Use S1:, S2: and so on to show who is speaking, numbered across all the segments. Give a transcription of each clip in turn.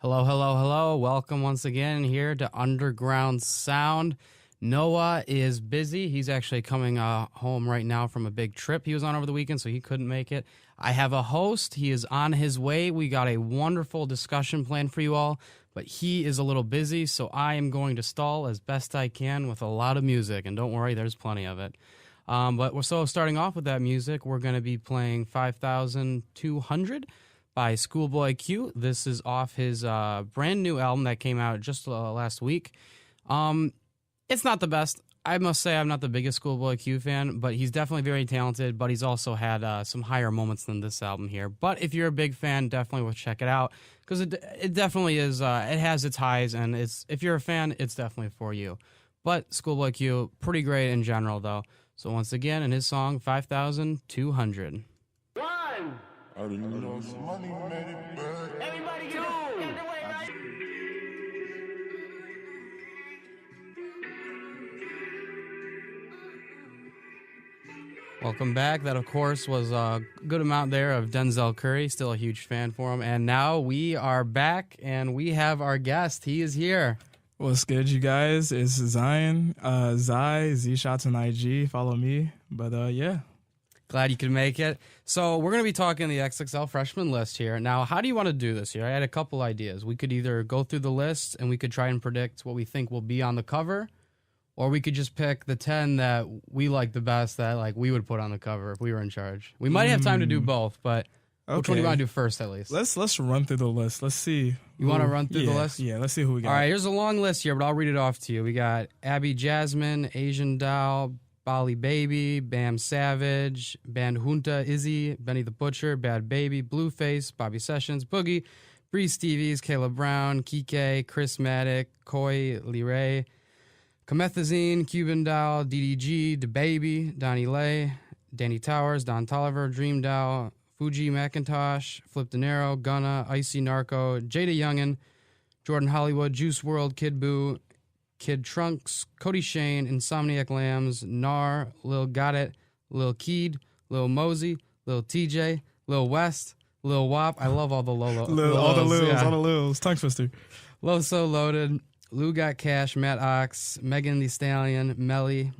S1: Hello, hello, hello. Welcome once again here to Underground Sound. Noah is busy. He's actually coming home right now from a big trip he was on over the weekend, so he couldn't make it. I have a host. He is on his way. We got a wonderful discussion planned for you all, but he is a little busy, so I am going to stall as best I can with a lot of music, and don't worry, there's plenty of it. So starting off with that music, we're going to be playing 5,200 by Schoolboy Q. This is off his brand new album that came out just last week. It's not the best. I must say I'm not the biggest Schoolboy Q fan, but he's definitely very talented, but he's also had some higher moments than this album here. But if you're a big fan, definitely will check it out, because it definitely is, it has its highs, and if you're a fan, it's definitely for you. But Schoolboy Q, pretty great in general, though. So once again, in his song, 5,200.
S2: One!
S3: I didn't know some money made it bad.
S2: Everybody get the way.
S1: Welcome back. That, of course, was a good amount there of Denzel Curry. Still a huge fan for him. And now we are back, and we have our guest. He is here.
S4: What's good, you guys? It's Zion. Z-Shots on IG. Follow me. But, yeah.
S1: Glad you could make it. So we're going to be talking the XXL freshman list here. Now, how do you want to do this here? I had a couple ideas. We could either go through the list, and we could try and predict what we think will be on the cover, or we could just pick the 10 that we like the best that we would put on the cover if we were in charge. We might have time to do both, but which one do you want to do first at least?
S4: Let's run through the list. Let's see.
S1: You want to run through the list?
S4: Yeah, let's see who we got.
S1: All right, here's a long list here, but I'll read it off to you. We got Abby Jasmine, Asian Doll, Bali Baby, Bam Savage, Band Junta Izzy, Benny the Butcher, Bad Baby, Blueface, Bobby Sessions, Boogie, Bree Stevies, Kayla Brown, Kike, Chris Maddock, Koi Lee Comethazine, Cuban Doll, DDG, DaBaby, Donnie Lay, Danny Towers, Don Tolliver, Dream Doll, Fuji McIntosh, Flip De Niro, Gunna, Icy Narco, Jada Youngin, Jordan Hollywood, Juice WRLD, Kid Boo, Kid Trunks, Cody Shane, Insomniac Lambs, Nar, Lil Got It, Lil Keed, Lil Mosey, Lil TJ, Lil West, Lil Wop. I love all the Lolo.
S4: all the Lils. Tongue twister.
S1: Loso Loaded, Lou Got Cash, Matt Ox, Megan Thee Stallion, Melly,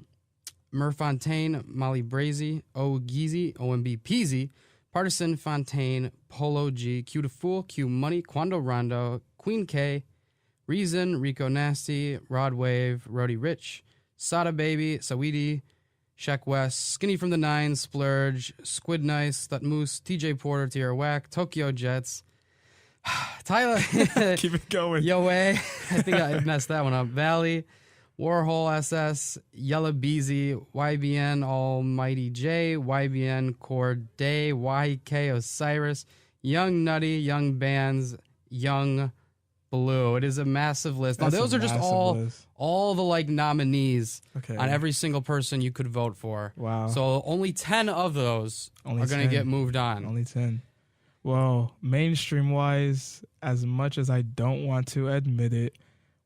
S1: Merfontaine, Molly Brazy, O Geezy, OMB Peasy, Partisan Fontaine, Polo G, Q to Fool, Q Money, Quando Rondo, Queen K, Reason, Rico Nasty, Rod Wave, Roddy Rich, Sada Baby, Saweetie, Sheck West, Skinny from the Nines, Splurge, Squid Nice, Thut Moose, TJ Porter, Tierra Whack, Tokyo Jets, Tyler.
S4: Keep it going.
S1: Yo, I think I messed that one up. Valley, Warhol SS, Yellow Beezy, YBN Almighty J, YBN Corday, YK Osiris, Young Nutty, Young Bands, Young Blue. It is a massive list. Now, those are just all the nominees on every single person you could vote for.
S4: Wow.
S1: So only 10 of those are going to get moved on.
S4: Only 10. Well, mainstream-wise, as much as I don't want to admit it,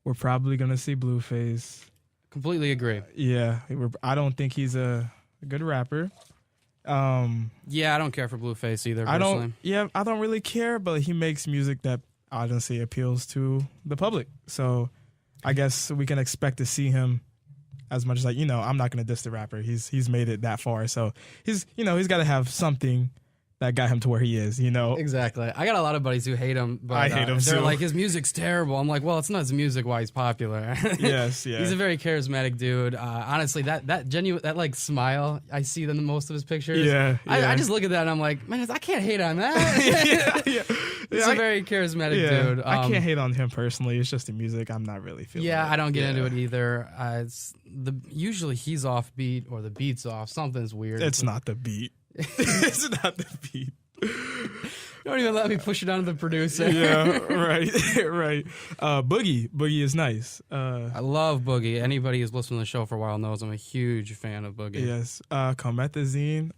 S4: we're probably going to see Blueface.
S1: Completely agree.
S4: Yeah. I don't think he's a good rapper.
S1: Yeah, I don't care for Blueface either, personally.
S4: I don't really care, but he makes music that honestly appeals to the public. So I guess we can expect to see him as much as I'm not going to diss the rapper. He's made it that far. So he's got to have something that got him to where he is,
S1: Exactly. I got a lot of buddies who hate him, but
S4: I hate him
S1: they're
S4: too.
S1: like, his music's terrible. I'm like, well, it's not his music why he's popular.
S4: Yes, yeah.
S1: He's a very charismatic dude. Honestly, that genuine smile I see in most of his pictures.
S4: Yeah,
S1: I just look at that and I'm like, man, I can't hate on that. He's a very charismatic dude.
S4: I can't hate on him personally. It's just the music. I'm not really feeling.
S1: Yeah, I don't get into it either. Usually he's off beat or the beat's off. Something's weird.
S4: It's not the beat. It's not the beat.
S1: Don't even let me push it onto the producer.
S4: Yeah, right. Boogie is nice.
S1: I love Boogie. Anybody who's listened to the show for a while knows I'm a huge fan of Boogie.
S4: Yes. Comethazine,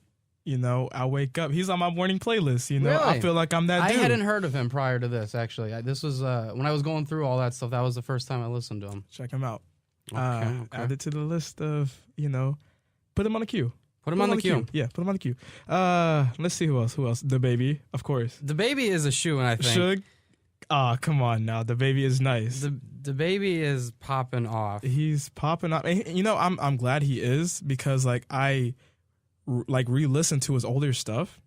S4: I wake up. He's on my morning playlist,
S1: Really?
S4: I feel like I'm that dude.
S1: I hadn't heard of him prior to this, actually. This was, when I was going through all that stuff, that was the first time I listened to him.
S4: Check him out.
S1: Okay.
S4: Add it to the list of, put him on the queue.
S1: Put him on the queue.
S4: Yeah, put him on the queue. Let's see who else. DaBaby, of course.
S1: DaBaby is a shoe, and I think.
S4: Suge. Oh, come on now. The baby is nice.
S1: The baby is popping off.
S4: He's popping up. And, you know, I'm glad he is because like I re-listened to his older stuff.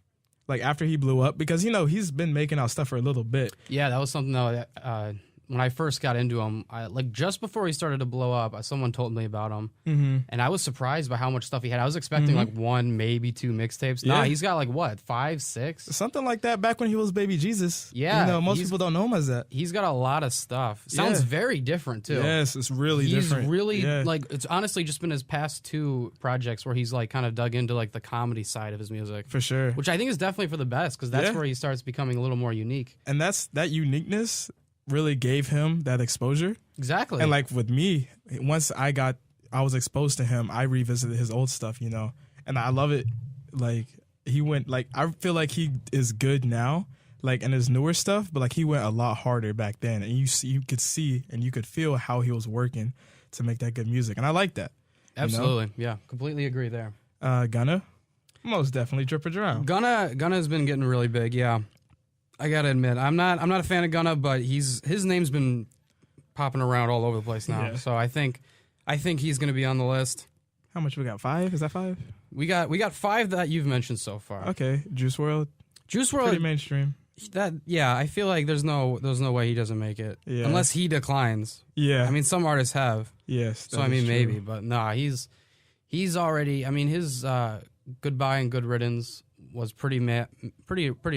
S4: Like after he blew up, because you know he's been making out stuff for a little bit.
S1: Yeah, that was something that when I first got into him, like just before he started to blow up, someone told me about him, and I was surprised by how much stuff he had. I was expecting like 1, maybe 2 mixtapes. Nah,
S4: Yeah.
S1: he's got like what, 5, 6,
S4: Something like that back when he was Baby Jesus.
S1: Yeah,
S4: you know, most people don't know him as that.
S1: He's got a lot of stuff. Sounds
S4: Yeah.
S1: very different too.
S4: Yes, it's really
S1: He's
S4: different.
S1: really
S4: Yeah.
S1: like, it's honestly just been his past 2 projects where he's like kind of dug into like the comedy side of his music,
S4: For sure.
S1: which I think is definitely for the best because that's
S4: Yeah.
S1: where he starts becoming a little more unique.
S4: And that uniqueness really gave him that exposure.
S1: Exactly.
S4: And like with me, once I was exposed to him, I revisited his old stuff, you know, and I love it. Like he went, like I feel like he is good now, like in his newer stuff, but like he went a lot harder back then, and you could see and you could feel how he was working to make that good music, and I like that.
S1: Absolutely. Yeah, completely agree there.
S4: Gunna, most definitely Drip or Drown.
S1: Gunna's been getting really big, yeah. I gotta admit, I'm not a fan of Gunna, but his name's been popping around all over the place now.
S4: Yeah.
S1: So I think he's gonna be on the list.
S4: How much we got? 5? Is that 5?
S1: We got 5 that you've mentioned so far.
S4: Okay, Juice WRLD,
S1: Juice
S4: pretty
S1: WRLD,
S4: mainstream.
S1: I feel like there's no way he doesn't make it
S4: Yeah.
S1: unless he declines.
S4: Yeah,
S1: I mean, some artists have,
S4: yes.
S1: so
S4: that
S1: I mean
S4: is true.
S1: maybe, but nah, he's already. I mean, his Goodbye and Good Riddance was pretty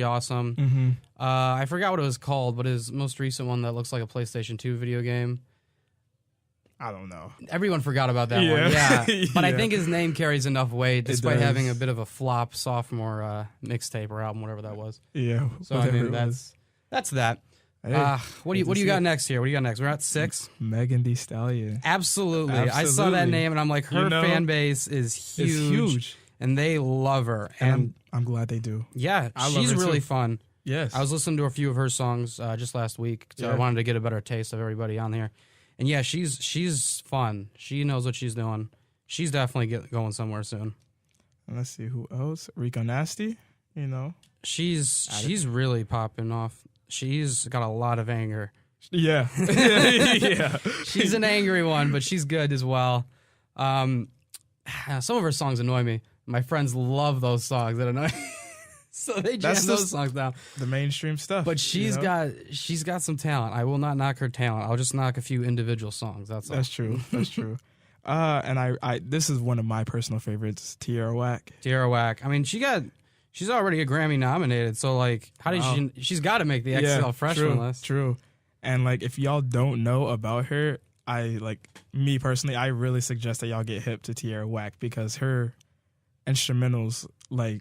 S1: awesome.
S4: Mm-hmm.
S1: I forgot what it was called, but his most recent one that looks like a PlayStation 2 video game.
S4: I don't know.
S1: Everyone forgot about that
S4: Yeah.
S1: one. Yeah. But I
S4: Yeah.
S1: think his name carries enough weight despite
S4: does.
S1: having a bit of a flop sophomore mixtape or album, whatever that was.
S4: Yeah.
S1: So I
S4: whatever
S1: mean
S4: it was.
S1: that's that.
S4: Hey,
S1: What do you got next here? What do you got next? We're at 6.
S4: Megan Thee Stallion.
S1: Absolutely. I saw that
S4: Absolutely.
S1: name and I'm like, her
S4: You know,
S1: fan base is huge,
S4: It's huge.
S1: and they love her.
S4: And
S1: And
S4: I'm glad they do.
S1: yeah,
S4: I love
S1: she's
S4: her
S1: really
S4: too.
S1: fun.
S4: Yes.
S1: I was listening to a few of her songs just last week, so I
S4: Yeah.
S1: wanted to get a better taste of everybody on here. And yeah, she's fun. She knows what she's doing. She's definitely going somewhere soon.
S4: And let's see who else. Rico Nasty, you know.
S1: She's really popping off. She's got a lot of anger.
S4: Yeah. Yeah.
S1: She's an angry one, but she's good as well. Some of her songs annoy me. My friends love those songs that annoy me. So they jam
S4: That's
S1: those
S4: just
S1: songs down.
S4: The mainstream stuff.
S1: But she's
S4: you know?
S1: got some talent. I will not knock her talent. I'll just knock a few individual songs. That's all.
S4: That's true. That's true. And I this is one of my personal favorites, Tierra Whack.
S1: Tierra Whack. I mean, she's already a Grammy nominated. So like, how did
S4: Wow.
S1: she's got to make the XXL freshman
S4: true,
S1: list.
S4: True. And like if y'all don't know about her, me personally, I really suggest that y'all get hip to Tierra Whack because her instrumentals, like,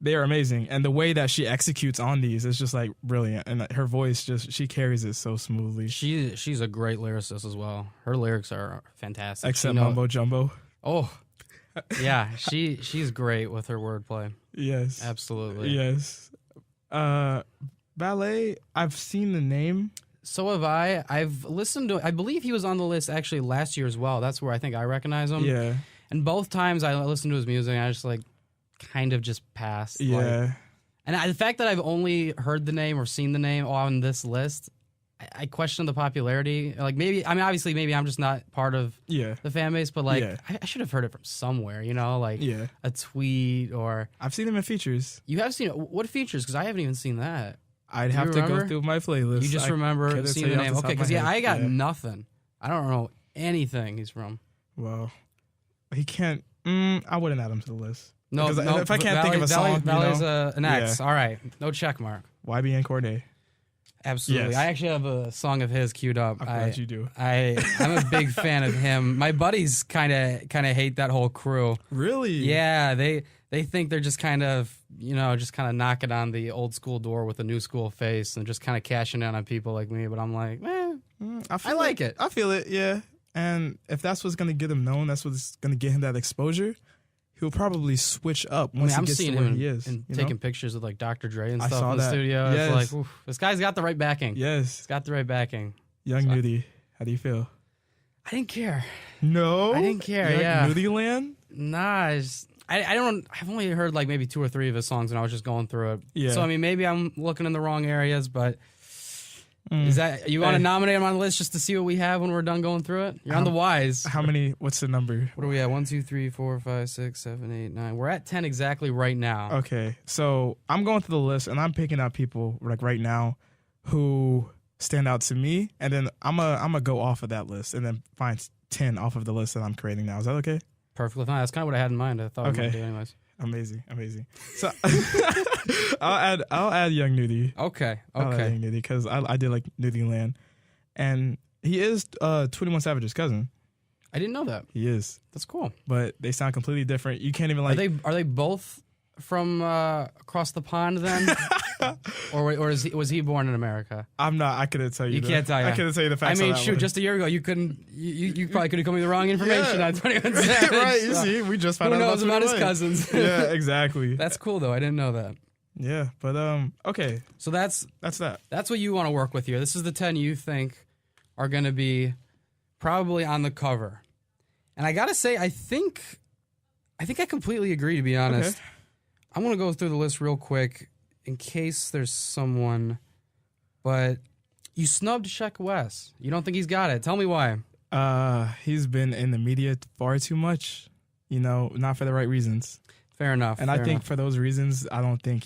S4: they are amazing. And the way that she executes on these is just like brilliant. And her voice she carries it so smoothly.
S1: She's a great lyricist as well. Her lyrics are fantastic.
S4: Except
S1: She know-
S4: Mumbo Jumbo.
S1: Oh, yeah. She's great with her wordplay.
S4: Yes.
S1: Absolutely.
S4: Yes. Ballet, I've seen the name.
S1: So have I. I've listened to. I believe he was on the list actually last year as well. That's where I think I recognize him.
S4: Yeah.
S1: And both times I listened to his music, I just like kind of just passed. Like,
S4: Yeah.
S1: and the fact that I've only heard the name or seen the name on this list, I question the popularity. Like maybe, I mean, obviously, maybe I'm just not part of
S4: Yeah.
S1: the fan base, but like
S4: Yeah.
S1: I should have heard it from somewhere, you know, like
S4: Yeah.
S1: a tweet or.
S4: I've seen him in features.
S1: You have seen it. What features? Because I haven't even seen that.
S4: I'd
S1: Do
S4: have
S1: you
S4: to
S1: remember?
S4: go through my playlist.
S1: You just
S4: I
S1: remember
S4: couldn't
S1: seeing
S4: tell
S1: the
S4: you off
S1: name.
S4: top
S1: Okay,
S4: of my
S1: because yeah,
S4: head.
S1: I got
S4: Yeah.
S1: nothing. I don't know anything he's from.
S4: Well, he can't. I wouldn't add him to the list.
S1: No,
S4: Because
S1: no,
S4: if I can't think of a song,
S1: Valley's
S4: you know,
S1: an X.
S4: Yeah.
S1: All right, no check mark.
S4: YBN Corday.
S1: Absolutely.
S4: Yes.
S1: I actually have a song of his queued up.
S4: I'm glad you do.
S1: I'm a big fan of him. My buddies kind of hate that whole crew.
S4: Really?
S1: Yeah, they think they're just kind of knocking on the old school door with a new school face and just kind of cashing in on people like me. But I'm like,
S4: I
S1: like it.
S4: I feel it. Yeah. And if that's what's gonna get him known, that's what's gonna get him that exposure. He'll probably switch up once
S1: I'm
S4: he gets to
S1: seeing
S4: where
S1: him
S4: he is.
S1: and
S4: you
S1: taking
S4: know?
S1: pictures with like Dr. Dre and
S4: I
S1: stuff
S4: saw
S1: in the
S4: that.
S1: studio.
S4: Yes.
S1: It's like, oof, this guy's got the right backing.
S4: Yes.
S1: He's got the right backing.
S4: Young
S1: So-
S4: Nudie. How do you feel?
S1: I didn't care.
S4: No.
S1: I didn't care,
S4: Young
S1: yeah.
S4: Nudie land.
S1: Nah, I've only heard like maybe 2 or 3 of his songs and I was just going through it.
S4: Yeah.
S1: So I mean maybe I'm looking in the wrong areas, but Is that you want to
S4: Hey.
S1: nominate him on the list just to see what we have when we're done going through it? You're on the wise.
S4: How many? What's the number?
S1: What are we at? 1, 2, 3, 4, 5, 6, 7, 8, 9. We're at 10 exactly right now.
S4: Okay, so I'm going through the list and I'm picking out people like right now who stand out to me, and then I'm gonna go off of that list and then find 10 off of the list that I'm creating now. Is that okay?
S1: Perfectly fine. That's kind of what I had in mind. I thought we
S4: Okay.
S1: might do anyways.
S4: Amazing. So I'll add Young Nudie.
S1: Okay.
S4: I'll add Young Nudie because I did like Nudie Land, and he is 21 Savage's cousin.
S1: I didn't know that.
S4: He is,
S1: That's cool.
S4: but they sound completely different. You can't even like.
S1: Are they both from across the pond then? or was he born in America?
S4: I'm not. I couldn't tell you.
S1: You can't tell you.
S4: I couldn't tell you the
S1: I
S4: facts.
S1: mean,
S4: on that
S1: shoot,
S4: one.
S1: just a year ago, you couldn't. You probably could have come with the wrong information
S4: Yeah.
S1: on 21 Savage.
S4: Right, you
S1: so
S4: see, we just found
S1: who
S4: out
S1: knows about his
S4: 21.
S1: cousins?
S4: Yeah, exactly.
S1: That's cool though. I didn't know that.
S4: Yeah, but okay,
S1: So that's
S4: that.
S1: what you want to work with here. This is the 10 you think are going to be probably on the cover. And I gotta say, I think I completely agree. To be honest,
S4: Okay.
S1: I'm gonna go through the list real quick in case there's someone. But you snubbed Sheck West. You don't think he's got it? Tell me why.
S4: He's been in the media far too much. You know, not for the right reasons.
S1: Fair enough.
S4: And I think for those reasons, I don't think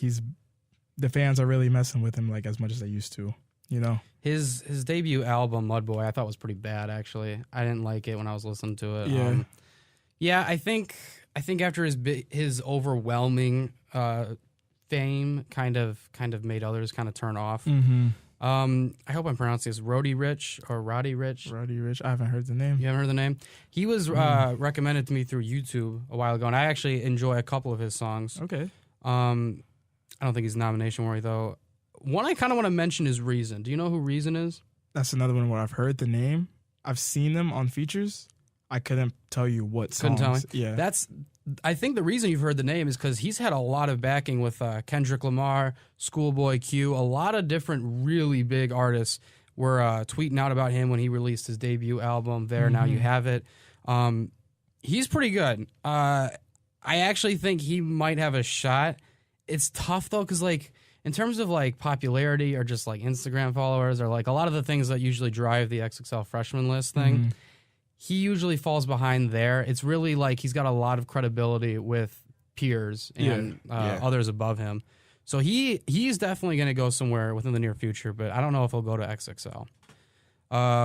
S4: the fans are really messing with him like as much as they used to. You know,
S1: his debut album Mudboy I thought was pretty bad. Actually, I didn't like it when I was listening to it.
S4: Yeah.
S1: Yeah. I think after his overwhelming fame kind of made others kind of turn off.
S4: Mm-hmm.
S1: I hope I'm pronouncing this Roddy Rich or Roddy Rich.
S4: Roddy Rich. I haven't heard the name.
S1: You haven't heard the name? He was recommended to me through YouTube a while ago, and I actually enjoy a couple of his songs.
S4: Okay.
S1: I don't think he's nomination worthy though. One I kind of want to mention is Reason. Do you know who Reason is?
S4: That's another one where I've heard the name. I've seen them on features. I couldn't tell you what songs.
S1: Couldn't tell me.
S4: Yeah.
S1: I think the reason you've heard the name is because he's had a lot of backing with Kendrick Lamar, Schoolboy Q. A lot of different really big artists were tweeting out about him when he released his debut album, There Now You Have It. He's pretty good. I actually think he might have a shot. It's tough, though, because, like, in terms of, like, popularity or just, like, Instagram followers or, like, a lot of the things that usually drive the XXL freshman list thing, he usually falls behind there. It's really, like, he's got a lot of credibility with peers and others above him. So he's definitely going to go somewhere within the near future, but I don't know if he'll go to XXL.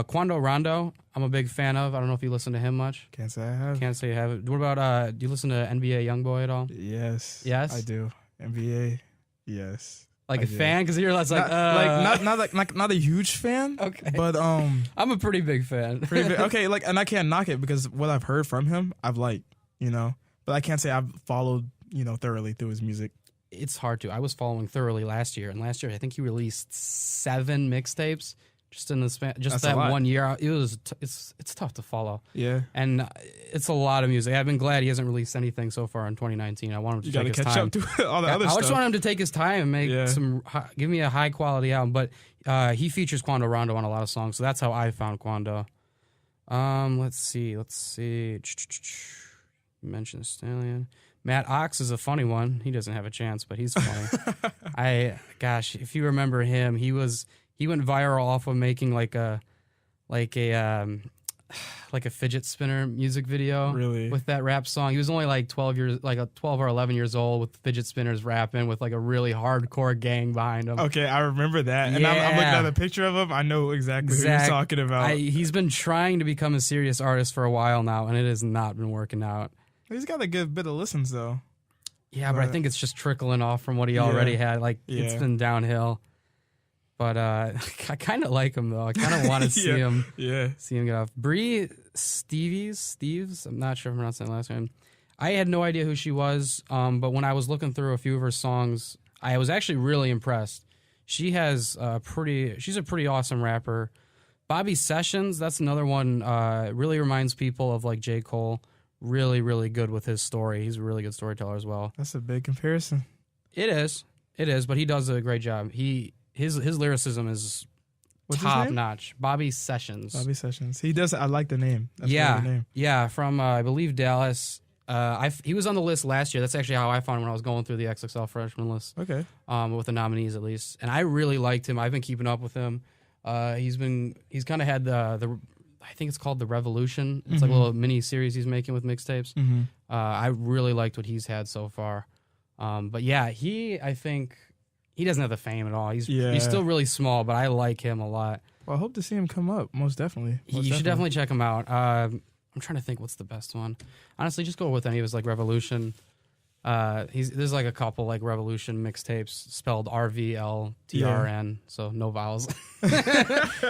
S1: Quando Rondo, I'm a big fan of. I don't know if you listen to him much.
S4: Can't say I have.
S1: Can't say you have it. What about, do you listen to NBA Youngboy at all?
S4: Yes.
S1: Yes?
S4: I do. NBA. Yes.
S1: Like
S4: I
S1: a
S4: do.
S1: fan? Because you're like,
S4: not a huge fan.
S1: Okay.
S4: But
S1: I'm a pretty big fan.
S4: pretty big. Okay, like, and I can't knock it because what I've heard from him, I've liked, you know. But I can't say I've followed, you know, thoroughly through his music.
S1: It's hard to. I was following thoroughly last year, and last year I think he released 7 mixtapes just in the span, just
S4: That's a
S1: that
S4: lot.
S1: 1 year. It was it's tough to follow,
S4: Yeah.
S1: and it's a lot of music. I've been glad he hasn't released anything so far in 2019. I want him to
S4: You got to
S1: take his
S4: catch
S1: time.
S4: up to all the other
S1: I
S4: stuff.
S1: just want him to take his time and make
S4: Yeah.
S1: give me a high quality album. But he features Quando Rondo on a lot of songs, so that's how I found Quando. Let's see. You mentioned Stallion. Matt Ox is a funny one. He doesn't have a chance, but he's funny. If you remember him, he went viral off of making like a fidget spinner music video.
S4: Really?
S1: With that rap song. He was only like 12 or 11 years old with fidget spinners rapping with like a really hardcore gang behind him.
S4: Okay, I remember that. And I'm looking
S1: Yeah.
S4: at a picture of him. I know exactly who you're talking about.
S1: He's been trying to become a serious artist for a while now, and it has not been working out.
S4: He's got a good bit of listens, though.
S1: Yeah, but I think it's just trickling off from what he already had. Like, it's
S4: Yeah.
S1: been downhill. But I kind of like him, though. I kind of want to see him get off. Bree Steves, I'm not sure if I'm pronouncing that last name. I had no idea who she was, but when I was looking through a few of her songs, I was actually really impressed. She's a pretty awesome rapper. Bobby Sessions, that's another one, really reminds people of like J. Cole. Really, really good with his story. He's a really good storyteller as well.
S4: That's a big comparison.
S1: It is, but he does a great job. His lyricism is
S4: What's his
S1: top
S4: name?
S1: notch. Bobby Sessions.
S4: Bobby Sessions. He does. I like the name. That's a good name.
S1: Yeah, from I believe Dallas. He was on the list last year. That's actually how I found him when I was going through the XXL freshman list.
S4: Okay.
S1: With the nominees at least, and I really liked him. I've been keeping up with him. He's kind of had the I think it's called The Revolution. It's like a little mini series he's making with mixtapes. I really liked what he's had so far. But yeah, I think he doesn't have the fame at all. He's still really small, but I like him a lot.
S4: Well, I hope to see him come up. Most definitely.
S1: You should definitely check him out. I'm trying to think what's the best one. Honestly, just go with any of his like Revolution. There's like a couple like Revolution mixtapes spelled RVLTRN, so no vowels.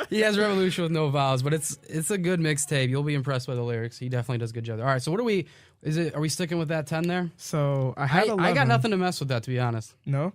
S1: He has Revolution with no vowels, but it's a good mixtape. You'll be impressed by the lyrics. He definitely does a good job. All right, so what are we sticking with that 10 there?
S4: So I had 11.
S1: I got nothing to mess with that, to be honest.
S4: No,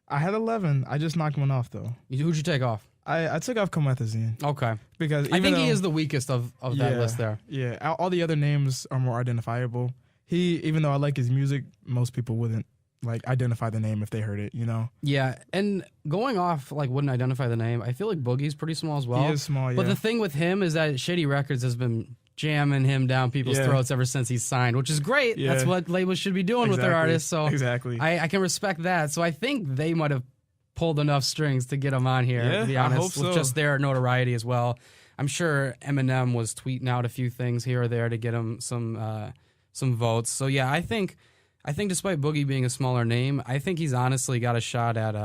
S4: I had 11. I just knocked one off though.
S1: Who'd you take off?
S4: I took off Comethazine.
S1: Okay,
S4: because
S1: I think he is the weakest of that list there.
S4: Yeah, all the other names are more identifiable. Even though I like his music, most people wouldn't like identify the name if they heard it, you know?
S1: Yeah, and going off like wouldn't identify the name, I feel like Boogie's pretty small as well.
S4: He is small, yeah.
S1: But the thing with him is that Shady Records has been jamming him down people's throats ever since he's signed, which is great. Yeah. That's what labels should be doing with their artists. So
S4: exactly.
S1: I can respect that. So I think they might have pulled enough strings to get him on here, to be honest,
S4: I hope so.
S1: with just their notoriety as well. I'm sure Eminem was tweeting out a few things here or there to get him some votes. So yeah, I think despite Boogie being a smaller name, I think he's honestly got a shot at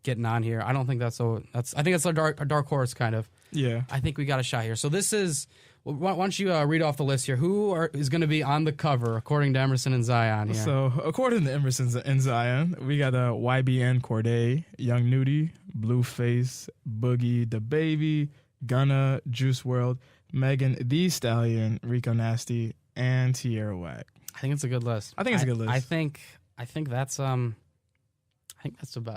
S1: getting on here. I don't think I think that's a dark horse kind of.
S4: Yeah.
S1: I think we got a shot here. So this is, why don't you read off the list here? Who is going to be on the cover according to Emerson and Zion here?
S4: So according to Emerson and Zion, we got YBN Cordae, Young Nudie, Blueface, Boogie, The Baby, Gunna, Juice WRLD, Megan Thee Stallion, Rico Nasty, and Tierra Whack.
S1: I think it's a good list.
S4: I think it's a good list.
S1: I think that's about.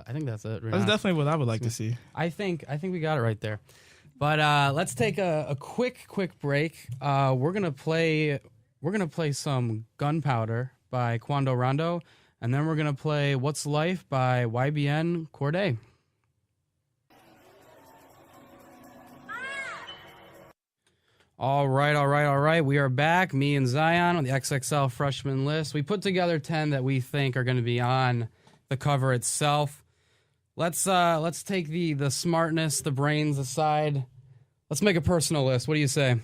S1: I think that's it.
S4: That's definitely what I would like to see.
S1: I think we got it right there. But let's take a quick break. We're gonna play some Gunpowder by Quando Rondo, and then we're gonna play What's Life by YBN Cordae. All right. We are back. Me and Zion on the XXL freshman list. We put together 10 that we think are going to be on the cover itself. Let's take the smartness, the brains aside. Let's make a personal list. What do you say?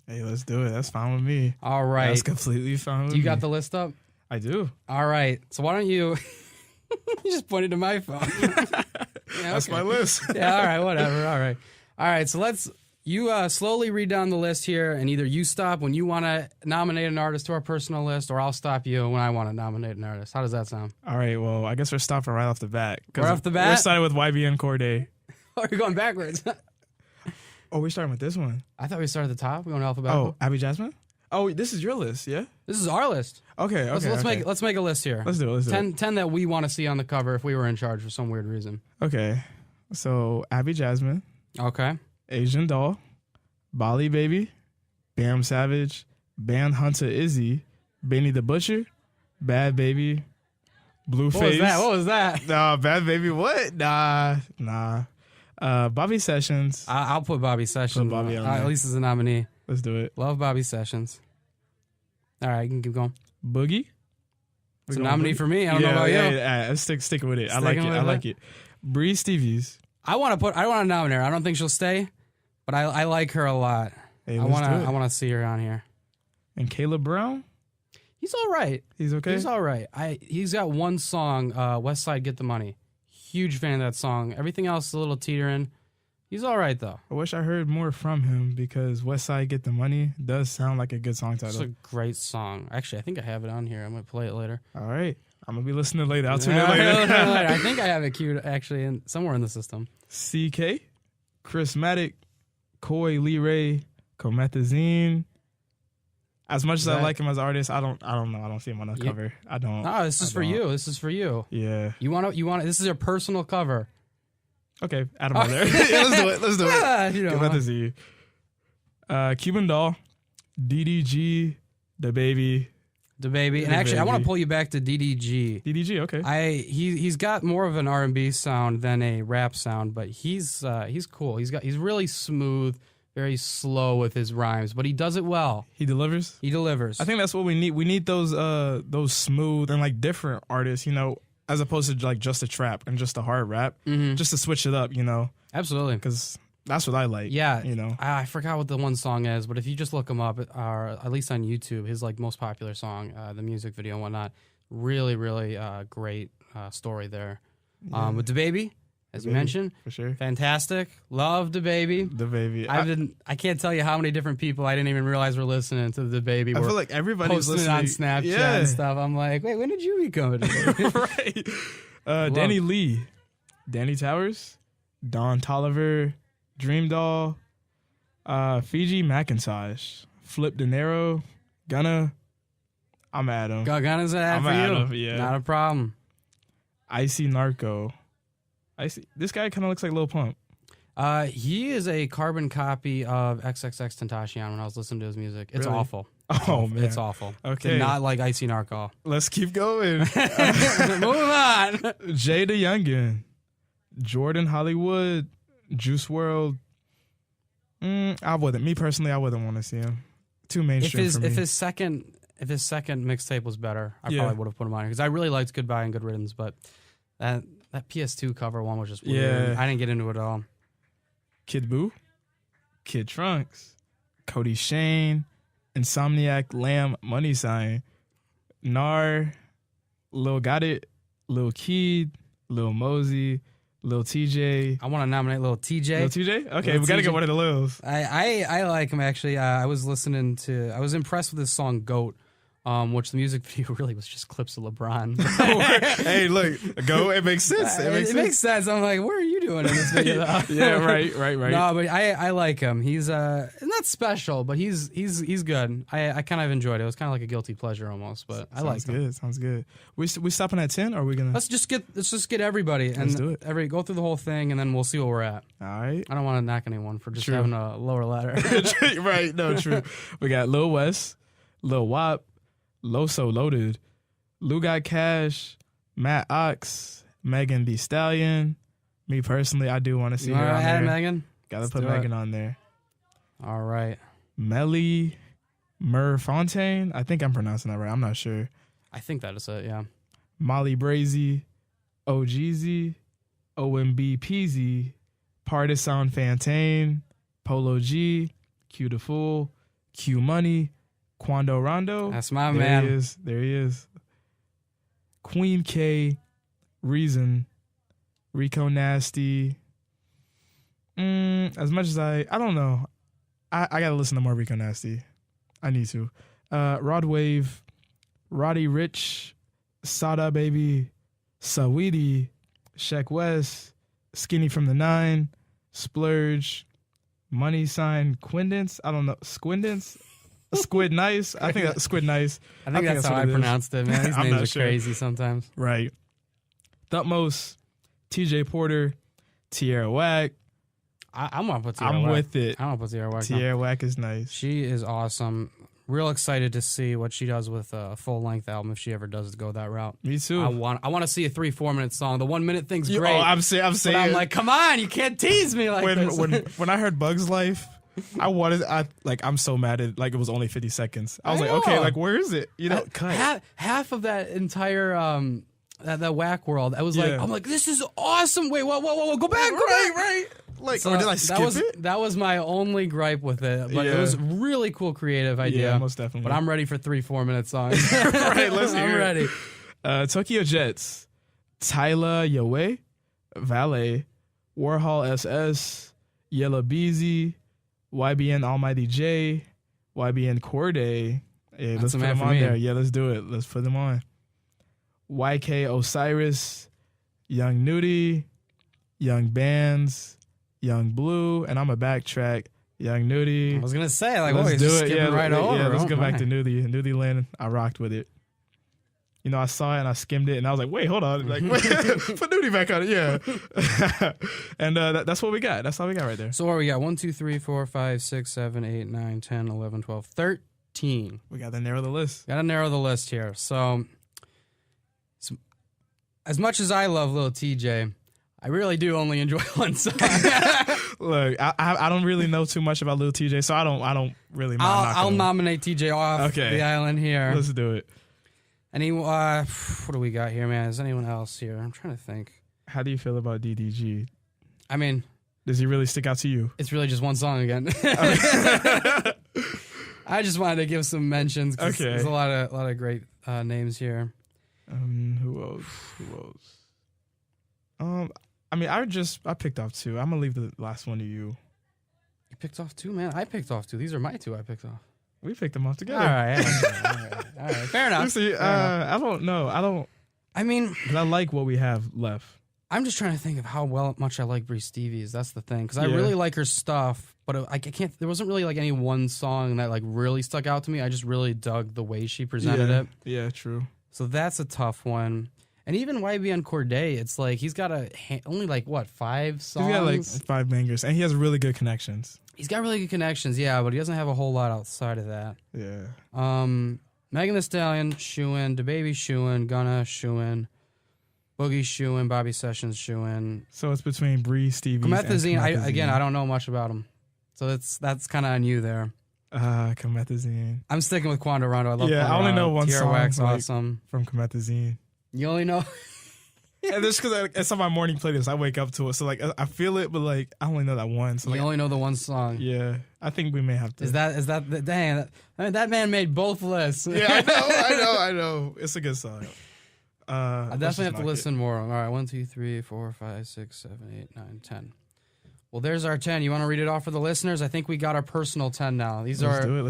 S4: Hey, let's do it. That's fine with me.
S1: All right.
S4: That's completely fine with me.
S1: You got the list up?
S4: I do.
S1: All right. So why don't you... You just pointed to my phone.
S4: That's my list.
S1: Yeah, all right, whatever. All right. So you slowly read down the list here, and either you stop when you want to nominate an artist to our personal list, or I'll stop you when I want to nominate an artist. How does that sound?
S4: All right, well, I guess we're stopping right off the bat.
S1: Right off the bat?
S4: We're starting with YBN Cordae.
S1: Oh, you're going backwards.
S4: Oh, we're starting with this one.
S1: I thought we started at the top. We going alphabetical.
S4: Oh, Abby Jasmine? Oh, this is your list, yeah?
S1: This is our list.
S4: Okay.
S1: Let's make a list here.
S4: Let's do it.
S1: 10 that we want to see on the cover if we were in charge for some weird reason.
S4: Okay. So, Abby Jasmine.
S1: Okay.
S4: Asian Doll. Bali Baby, Bam Savage, Band Hunter Izzy, Benny the Butcher, Bad Baby, Blueface.
S1: What was that?
S4: Nah, Bad Baby, what? Nah. Bobby Sessions.
S1: I'll put Bobby Sessions.
S4: Put Bobby on there.
S1: At least as a nominee.
S4: Let's do it.
S1: Love Bobby Sessions. All right, you can keep going.
S4: Boogie.
S1: It's a nominee for me. I don't know about you.
S4: Yeah, let's stick with it. I like it. Bree Stevies.
S1: I want to nominate her. I don't think she'll stay. But I like her a lot.
S4: Hey,
S1: I want to see her on here.
S4: And Caleb Brown?
S1: He's all right.
S4: He's okay?
S1: He's all right. He's got one song, West Side Get the Money. Huge fan of that song. Everything else is a little teetering. He's all right, though.
S4: I wish I heard more from him because West Side Get the Money does sound like a good song title.
S1: It's a great song. Actually, I think I have it on here. I'm going to play it later.
S4: All right. I'm going to be listening later. I'll tune in later.
S1: I think I have it queued, actually, somewhere in the system.
S4: CK, Chris Maddock, Coy Lee Ray, Comethazine. As much as I like him as an artist, I don't know. I don't see him on the cover. I don't.
S1: No, this is for you. This is for you.
S4: Yeah.
S1: You want. This is your personal cover.
S4: Okay, add him on there. Yeah, let's do it. Comethazine. Cuban Doll, DDG, The Baby.
S1: And actually, I want to pull you back to DDG.
S4: DDG, okay.
S1: He's got more of an R&B sound than a rap sound, but he's cool. He's really smooth, very slow with his rhymes, but he does it well.
S4: He delivers.
S1: I
S4: think that's what we need. We need those smooth and like different artists, you know, as opposed to like just a trap and just a hard rap, just to switch it up, you know.
S1: Absolutely.
S4: Because That's what I like.
S1: Yeah,
S4: you know.
S1: I forgot what the one song is, but if you just look him up, or at least on YouTube, his like most popular song, the music video and whatnot, really, really great story there. With the baby, as you mentioned,
S4: for sure,
S1: fantastic. Love the baby.
S4: The baby.
S1: I can't tell you how many different people I didn't even realize were listening to the baby.
S4: I feel like everybody's
S1: posting
S4: listening
S1: on Snapchat and stuff. I'm like, wait, when did you become it?
S4: Right. Danny Lee, Danny Towers, Don Tolliver, Dream Doll, Fiji McIntosh, Flip De Niro, Gunna. I'm at him.
S1: Gunna's an ad
S4: I'm
S1: for
S4: at
S1: you.
S4: him, yeah.
S1: Not a problem.
S4: Icy Narco. This guy kind of looks like Lil Pump.
S1: He is a carbon copy of XXX Tentacion when I was listening to his music. It's
S4: Really?
S1: awful.
S4: Oh, man.
S1: It's awful.
S4: Okay.
S1: Did not like Icy Narco.
S4: Let's keep going.
S1: Moving on.
S4: Jada Youngin, Jordan Hollywood, Juice WRLD. I wouldn't. Me personally, I wouldn't want to see him. Too mainstream for me.
S1: If his second mixtape was better, I probably would have put him on here because I really liked Goodbye and Good Riddance, but that PS2 cover one was just weird.
S4: Yeah.
S1: I didn't get into it at all.
S4: Kid Buu, Kid Trunks, Cody Shane, Insomniac, Lamb, Money Sign, Nar, Lil Got It, Lil Keed, Lil Mosey, Lil TJ.
S1: I want to nominate Lil TJ.
S4: Lil TJ? Okay,
S1: Lil
S4: we got to
S1: TJ.
S4: get one of the Lils.
S1: I like him actually. I was impressed with his song Goat, which the music video really was just clips of LeBron.
S4: Hey, look, go. It makes sense.
S1: It makes sense. I'm like, what are you doing in this video?
S4: Yeah, right.
S1: No, but I like him. He's not special, but he's good. I kind of enjoyed it. It was kind of like a guilty pleasure almost, but I like him.
S4: Sounds good. We stopping at 10, or are we gonna?
S1: Let's just get everybody and
S4: do it.
S1: Go through the whole thing, and then we'll see where we're at.
S4: All right.
S1: I don't want to knock anyone for just
S4: True.
S1: having a lower ladder.
S4: Right. No, true. We got Lil West, Lil Wop, Loso Loaded, Lou Got Cash, Matt Ox, Megan Thee Stallion. Me personally, I do want to see her on there.
S1: Megan?
S4: Gotta
S1: Let's
S4: put
S1: do
S4: Megan
S1: it.
S4: on there.
S1: All right.
S4: Melly Merfontaine. I think I'm pronouncing that right. I'm not sure.
S1: I think that is it, yeah.
S4: Molly Brazy, OGZ, OMB Peasy, Partisan Fantane, Polo G, Q the Fool, Q Money, Quando Rondo.
S1: That's my
S4: There
S1: man.
S4: he is. There he is. Queen K, Reason, Rico Nasty. As much as I don't know. I gotta listen to more Rico Nasty. I need to. Rod Wave, Roddy Rich, Sada Baby, Saweetie, Sheck West, Skinny from the Nine, Splurge, Money Sign, Quindence. I don't know. Squindence? Squid Nice. I think that's Squid Nice.
S1: I think that's how
S4: what
S1: I
S4: it is.
S1: pronounced it, man. These
S4: I'm
S1: names
S4: not
S1: are
S4: sure.
S1: crazy sometimes.
S4: Right. Thutmose, TJ Porter, Tierra Whack.
S1: I'm gonna put Tierra
S4: I'm
S1: Whack.
S4: with it.
S1: I'm gonna put Tierra Whack. down.
S4: Tierra Whack is nice.
S1: She is awesome. Real excited to see what she does with a full length album if she ever does go that route.
S4: Me too.
S1: I want to see a 3-4 minute song. The 1 minute thing's great.
S4: Oh, I'm saying.
S1: but I'm like, come on, you can't tease me like this.
S4: when I heard Bugs Life, I'm so mad at it was only 50 seconds. I was
S1: I
S4: like, okay,
S1: know.
S4: where is it? Cut.
S1: Half of that entire that whack world, I was like,
S4: Yeah.
S1: I'm like, this is awesome. Wait, whoa, go back,
S4: Right.
S1: So
S4: or did I skip it?
S1: That was my only gripe with it, but it
S4: Yeah.
S1: was really cool, creative idea.
S4: Yeah, most definitely.
S1: But I'm ready for 3-4 minute songs.
S4: Right, let's hear
S1: I'm
S4: it.
S1: ready.
S4: Tokyo Jets, Tyler Yaway, Valet, Warhol SS, Yellow Beezy, YBN Almighty J, YBN Corday. Yeah, let's
S1: a
S4: put
S1: man
S4: them
S1: for
S4: on
S1: me.
S4: there. Yeah, let's do it. Let's put them on. YK Osiris, Young Nudie, Young Bands, Young Blue, and I'm a backtrack. Young Nudie.
S1: I was gonna say, like,
S4: Let's
S1: oh, he's
S4: do
S1: just
S4: it.
S1: skipping right over.
S4: Yeah, let's
S1: Oh,
S4: go back
S1: my.
S4: to Nudie. Nudie Land, I rocked with it. I saw it and I skimmed it and I was like, wait, hold on. Like, wait, put Nudie back on it. Yeah. And that's what we got. That's all we got right there.
S1: So what we got? 1, 2, 3, 4, 5, 6, 7, 8, 9, 10, 11, 12, 13.
S4: We got to narrow the list.
S1: Got to narrow the list here. So, as much as I love Lil TJ, I really do only enjoy one song.
S4: Look, I don't really know too much about Lil TJ, so I don't really mind knocking
S1: I'll
S4: him.
S1: nominate TJ off the island here.
S4: Let's do it.
S1: What do we got here, man? Is anyone else here? I'm trying to think.
S4: How do you feel about DDG?
S1: I mean,
S4: Does he really stick out to you?
S1: It's really just one song again. I just wanted to give some mentions.
S4: Okay.
S1: There's a lot of great names here.
S4: Who else? I mean, I picked off 2. I'm gonna leave the last one to you.
S1: You picked off 2, man. I picked off 2. These are my 2 I picked off.
S4: We picked them off together.
S1: All right. All right. Fair enough.
S4: You see, I don't know.
S1: I mean,
S4: because I like what we have left.
S1: I'm just trying to think of how much I like Bree Stevies. That's the thing, because I
S4: Yeah.
S1: really like her stuff, but I can't. There wasn't really like any one song that like really stuck out to me. I just really dug the way she presented it.
S4: Yeah, true.
S1: So that's a tough one. And even YBN Corday, it's like he's got only like what 5 songs.
S4: He's got like 5 bangers, and he has really good connections.
S1: He's got really good connections, yeah, but he doesn't have a whole lot outside of that.
S4: Yeah.
S1: Megan Thee Stallion, shoo-in. DaBaby, shoo-in. Gunna, shoo-in. Boogie, shoo-in. Bobby Sessions, shoo-in.
S4: So it's between Bree, Stevie,
S1: Comethazine,
S4: and Comethazine.
S1: I don't know much about him. So that's kind of on you there.
S4: Comethazine.
S1: I'm sticking with Quando Rondo. I love
S4: Yeah,
S1: Quando
S4: I only
S1: Rondo.
S4: know one
S1: Tierra
S4: song,
S1: Whack's
S4: like-
S1: awesome.
S4: From Comethazine.
S1: You only know...
S4: And just because it's on my morning playlist, I wake up to it. So like I feel it, but like I only know that one. So
S1: You
S4: like,
S1: only know the one song.
S4: yeah, I think we may have to.
S1: Is that dang? That man made both lists.
S4: Yeah, I know. It's a good song.
S1: I definitely have to listen more. All right, 1, 2, 3, 4, 5, 6, 7, 8, 9, 10. Well, there's our 10. You want to read it off for the listeners? I think we got our personal 10 now.
S4: Let's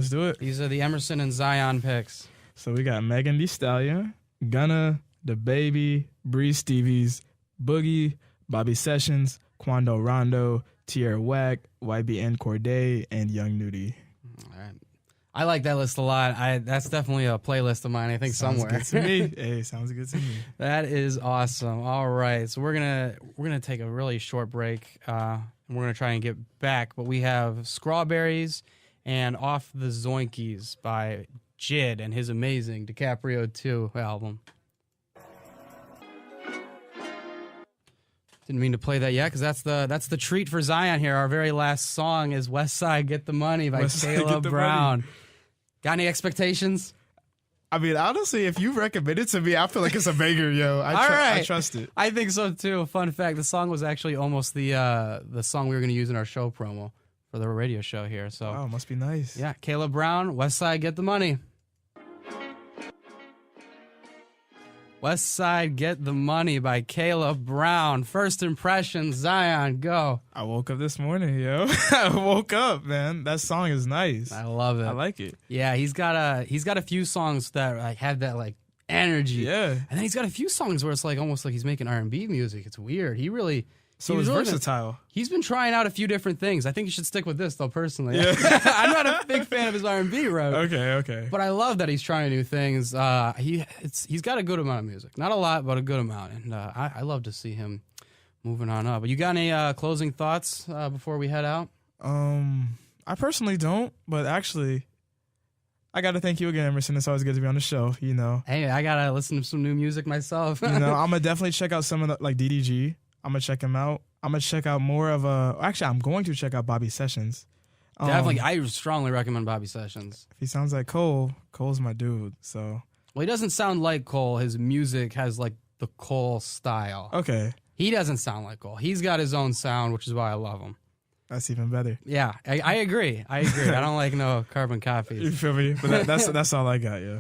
S4: do it.
S1: These are the Emerson and Zion picks.
S4: So we got Megan Thee Stallion, Gunna, DaBaby, Bree Stevies, Boogie, Bobby Sessions, Quando Rondo, Tierra Whack, YBN Corday, and Young Nudie.
S1: All right. I like that list a lot. That's definitely a playlist of mine, I think,
S4: Sounds
S1: somewhere.
S4: good to me. Hey, sounds good to me.
S1: That is awesome. All right. So we're gonna take a really short break. And we're gonna try and get back. But we have Strawberries and Off the Zoinkies by Jid and his amazing DiCaprio 2 album. Didn't mean to play that yet because that's the treat for Zion here. Our very last song is West Side Get the Money by
S4: West Side
S1: Caleb
S4: Get the
S1: Brown. Got any expectations?
S4: I mean, honestly, if you recommend it to me, I feel like it's a banger, yo. I trust it.
S1: I think so too. Fun fact: the song was actually almost the song we were going to use in our show promo for the radio show here. So,
S4: Oh, must be nice.
S1: yeah, Caleb Brown, West Side Get the Money. West Side Get the Money by Caleb Brown. First impressions, Zion, go.
S4: I woke up this morning, yo. I woke up, man. That song is nice.
S1: I love it.
S4: I like it.
S1: Yeah, he's got a few songs that like have that like energy.
S4: Yeah.
S1: And then he's got a few songs where it's like almost like he's making R&B music. It's weird. He really
S4: So
S1: he's
S4: it's
S1: really
S4: versatile.
S1: He's been trying out a few different things. I think you should stick with this though, personally.
S4: Yeah.
S1: I'm not a big fan of his R&B route.
S4: Okay.
S1: But I love that he's trying new things. He's got a good amount of music. Not a lot, but a good amount. And I love to see him moving on up. But you got any closing thoughts before we head out?
S4: I personally don't, but actually, I got to thank you again, Emerson. It's always good to be on the show, you know.
S1: Hey, I got to listen to some new music myself.
S4: You know, I'm going to definitely check out some of the, like DDG. I'm going to check him out. I'm going to check out more of actually, I'm going to check out Bobby Sessions.
S1: Definitely. I strongly recommend Bobby Sessions.
S4: If he sounds like Cole, Cole's my dude, so.
S1: Well, he doesn't sound like Cole. His music has like the Cole style.
S4: Okay.
S1: He doesn't sound like Cole. He's got his own sound, which is why I love him.
S4: That's even better.
S1: Yeah, I agree. I don't like no carbon copies.
S4: You feel me? But that's all I got, yeah.